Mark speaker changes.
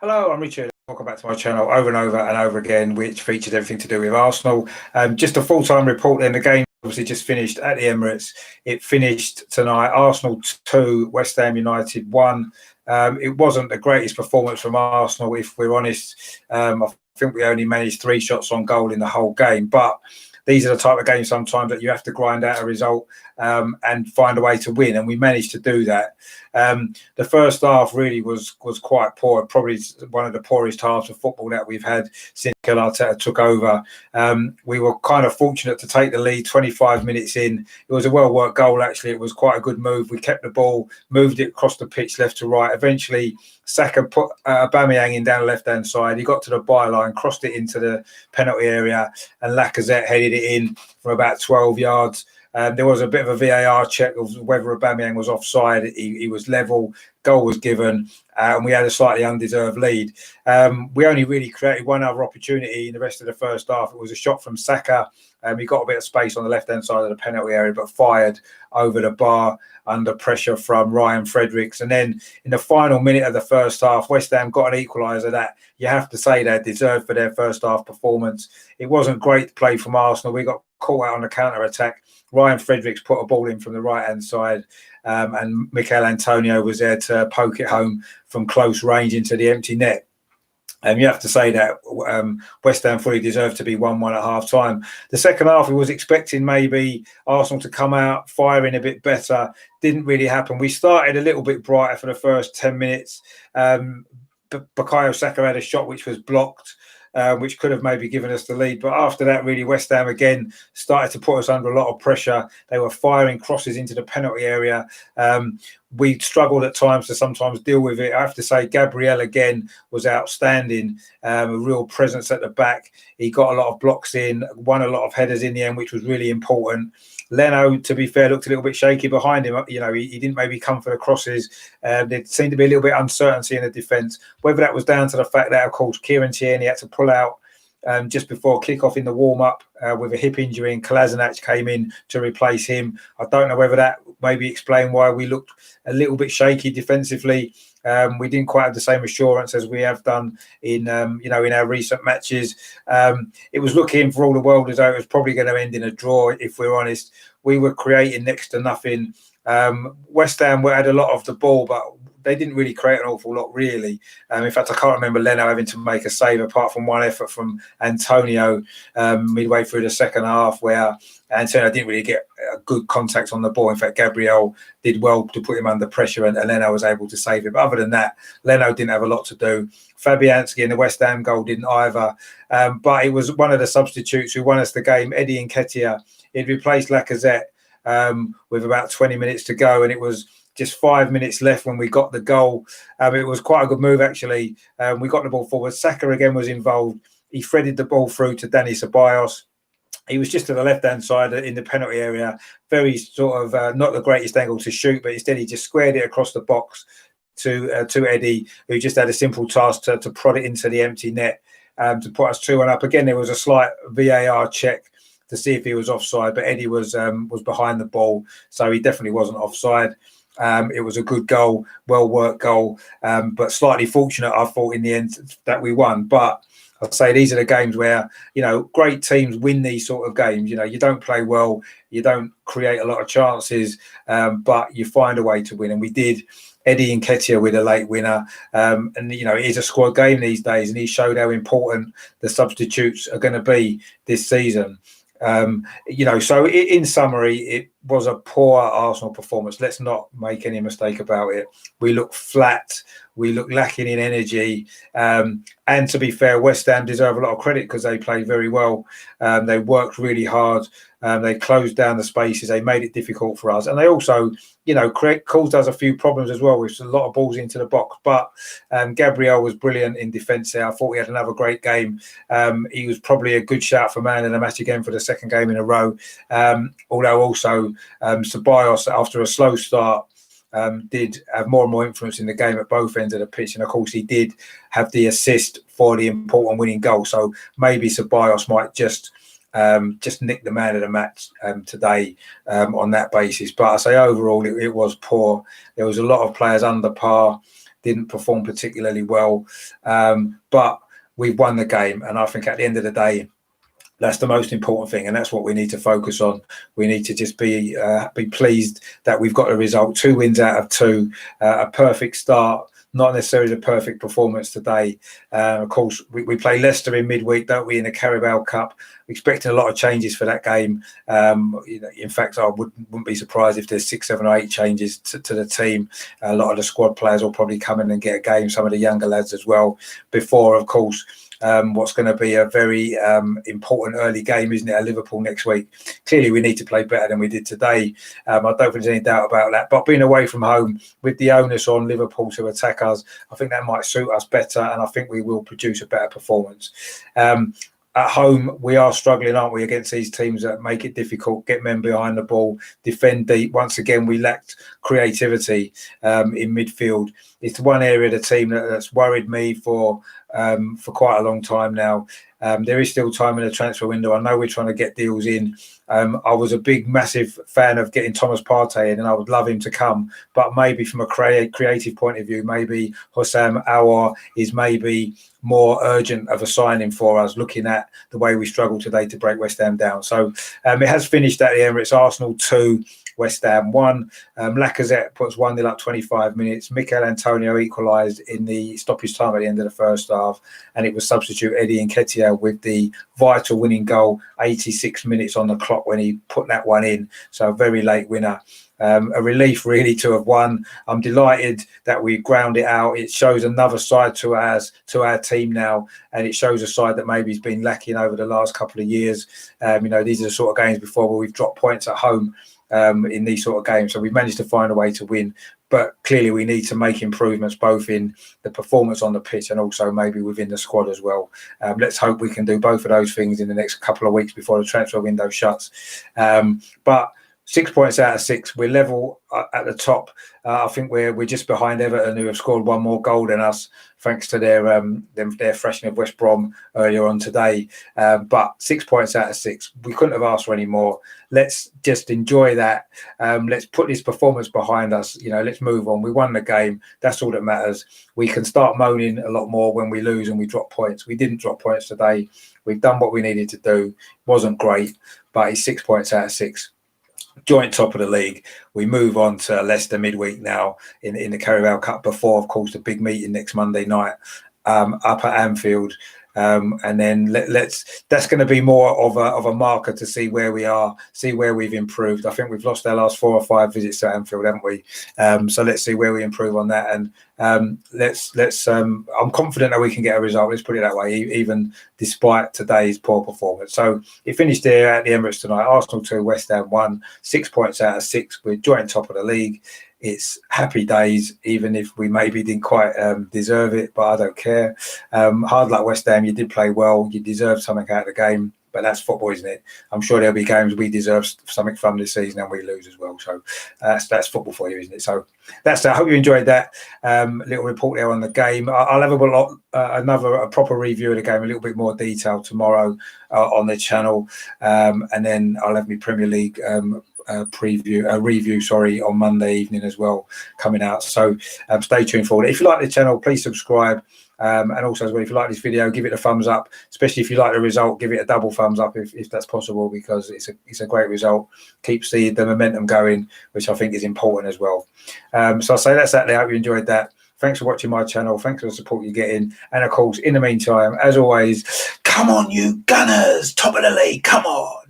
Speaker 1: Hello, I'm Richard. Welcome back to my channel over and over and over again, which features everything to do with Arsenal. Just a full-time report then. The game obviously just finished at the Emirates. It finished tonight. Arsenal 2, West Ham United 1. It wasn't the greatest performance from Arsenal, if we're honest. I think we only managed 3 shots on goal in the whole game. But these are the type of games sometimes that you have to grind out a result and find a way to win. And we managed to do that. The first half really was quite poor, probably one of the poorest halves of football that we've had since Arteta took over. We were kind of fortunate to take the lead 25 minutes in. It was a well-worked goal, actually. It was quite a good move. We kept the ball, moved it across the pitch left to right. Eventually, Saka put Aubameyang in down the left-hand side. He got to the byline, crossed it into the penalty area, and Lacazette headed it in from about 12 yards. There was a bit of a VAR check of whether Aubameyang was offside. He was level. Goal was given, and we had a slightly undeserved lead. We only really created one other opportunity in the rest of the first half. It was a shot from Saka. He got a bit of space on the left-hand side of the penalty area, but fired over the bar under pressure from Ryan Fredericks. And then in the final minute of the first half, West Ham got an equaliser that you have to say they deserved for their first half performance. It wasn't great play from Arsenal. We got caught out on the counter-attack. Ryan Fredericks put a ball in from the right-hand side, and Mikel Antonio was there to poke it home from close range into the empty net. You have to say that West Ham fully deserved to be 1-1 at half-time. The second half, we was expecting maybe Arsenal to come out firing a bit better. Didn't really happen. We started a little bit brighter for the first 10 minutes. Bukayo Saka had a shot which was blocked, which could have maybe given us the lead. But after that, really, West Ham again started to put us under a lot of pressure. They were firing crosses into the penalty area. We struggled at times to sometimes deal with it. I have to say, Gabriel again was outstanding. A real presence at the back. He got a lot of blocks in, won a lot of headers in the end, which was really important. Leno, to be fair, looked a little bit shaky behind him. You know, he didn't maybe come for the crosses. There seemed to be a little bit of uncertainty in the defence. Whether that was down to the fact that, of course, Kieran Tierney had to pull out just before kick-off in the warm-up with a hip injury, and Kolasinac came in to replace him. I don't know whether that maybe explained why we looked a little bit shaky defensively. We didn't quite have the same assurance as we have done in in our recent matches. It was looking for all the world as though it was probably going to end in a draw, if we're honest. We were creating next to nothing. West Ham had a lot of the ball, but they didn't really create an awful lot, really. In fact, I can't remember Leno having to make a save apart from one effort from Antonio midway through the second half, where Antonio didn't really get a good contact on the ball. In fact, Gabriel did well to put him under pressure, and Leno was able to save it. But other than that, Leno didn't have a lot to do. Fabianski in the West Ham goal didn't either. But it was one of the substitutes who won us the game, Eddie Nketiah. He'd replaced Lacazette with about 20 minutes to go, and it was just 5 minutes left when we got the goal. It was quite a good move, actually. We got the ball forward. Saka again was involved. He threaded the ball through to Dani Ceballos. He was just to the left-hand side in the penalty area. Very sort of not the greatest angle to shoot, but instead he just squared it across the box to Eddie, who just had a simple task to prod it into the empty net to put us 2-1 up. Again, there was a slight VAR check to see if he was offside, but Eddie was behind the ball, so he definitely wasn't offside. It was a good goal, well-worked goal, but slightly fortunate, I thought, in the end that we won. But I'd say these are the games where, great teams win these sort of games. You don't play well, you don't create a lot of chances, but you find a way to win. And we did. Eddie Nketiah with a late winner. And, it is a squad game these days, and he showed how important the substitutes are going to be this season. So in summary, it was a poor Arsenal performance. Let's not make any mistake about it. We look flat. We look lacking in energy. And to be fair, West Ham deserve a lot of credit because they played very well. They worked really hard. They closed down the spaces. They made it difficult for us. And they also, caused us a few problems as well with a lot of balls into the box. But Gabriel was brilliant in defence there. I thought he had another great game. He was probably a good shout for man of the match again for the second game in a row. Although also Ceballos, after a slow start, did have more and more influence in the game at both ends of the pitch. And of course, he did have the assist for the important winning goal. So maybe Ceballos might just nick the man of the match today on that basis. But I say overall, it was poor. There was a lot of players under par. didn't perform particularly well, but we've won the game, and I think at the end of the day, that's the most important thing, and that's what we need to focus on. We need to just be pleased that we've got a result. 2 wins out of 2, a perfect start. Not necessarily the perfect performance today. Of course, we play Leicester in midweek, don't we, in the Carabao Cup. We're expecting a lot of changes for that game. In fact, I wouldn't be surprised if there's 6, 7 or 8 changes to the team. A lot of the squad players will probably come in and get a game, some of the younger lads as well, before, of course, what's going to be a very important early game, isn't it, at Liverpool next week. Clearly, we need to play better than we did today. I don't think there's any doubt about that. But being away from home with the onus on Liverpool to attack us, I think that might suit us better, and I think we will produce a better performance. At home, we are struggling, aren't we, against these teams that make it difficult, get men behind the ball, defend deep. Once again, we lacked creativity in midfield. It's one area of the team that's worried me for quite a long time now. There is still time in the transfer window. I know we're trying to get deals in. I was a big, massive fan of getting Thomas Partey in, and I would love him to come. But maybe from a creative point of view, maybe Hossam Aouar is maybe more urgent of a signing for us, looking at the way we struggled today to break West Ham down. So it has finished at the Emirates. Arsenal 2, West Ham 1. Lacazette puts 1-0 up 25 minutes. Mikel Antonio equalised in the stoppage time at the end of the first half, and it was substitute Eddie Nketiah with the vital winning goal 86 minutes on the clock when he put that one in. So a very late winner. A relief really to have won. I'm delighted that we ground it out. It shows another side to our team now, and it shows a side that maybe has been lacking over the last couple of years. These are the sort of games before where we've dropped points at home in these sort of games. So we've managed to find a way to win. But clearly we need to make improvements both in the performance on the pitch and also maybe within the squad as well. Let's hope we can do both of those things in the next couple of weeks before the transfer window shuts. But 6 points out of 6, we're level at the top. I think we're just behind Everton, who have scored 1 more goal than us, thanks to their thrashing of West Brom earlier on today. But 6 points out of 6, we couldn't have asked for any more. Let's just enjoy that. Let's put this performance behind us. Let's move on. We won the game. That's all that matters. We can start moaning a lot more when we lose and we drop points. We didn't drop points today. We've done what we needed to do. Wasn't great, but it's 6 points out of 6. Joint top of the league. We move on to Leicester midweek now in the Carabao Cup before, of course, the big meeting next Monday night up at Anfield. And then that's going to be more of a marker to see where we are, see where we've improved. I think we've lost our last 4 or 5 visits to Anfield, haven't we? So let's see where we improve on that. And I'm confident that we can get a result. Let's put it that way, even despite today's poor performance. So it finished there at the Emirates tonight. Arsenal 2, West Ham 1, 6 points out of 6. We're joint top of the league. It's happy days, even if we maybe didn't quite deserve it, but I don't care. Hard luck, West Ham. You did play well. You deserved something out of the game, but that's football, isn't it? I'm sure there'll be games we deserve something from this season and we lose as well. So that's football for you, isn't it? So that's that. I hope you enjoyed that little report there on the game. I'll have a proper review of the game, a little bit more detail tomorrow on the channel, and then I'll have my Premier League review on Monday evening as well coming out. So stay tuned for it. If you like the channel, please subscribe. And also as well, if you like this video, give it a thumbs up, especially if you like the result, give it a double thumbs up if that's possible, because it's a great result, keeps the momentum going, which I think is important as well. So I'll say that's that there. I hope you enjoyed that. Thanks for watching my channel. Thanks for the support you're getting. And of course, in the meantime, as always, come on, you Gunners, top of the league, come on.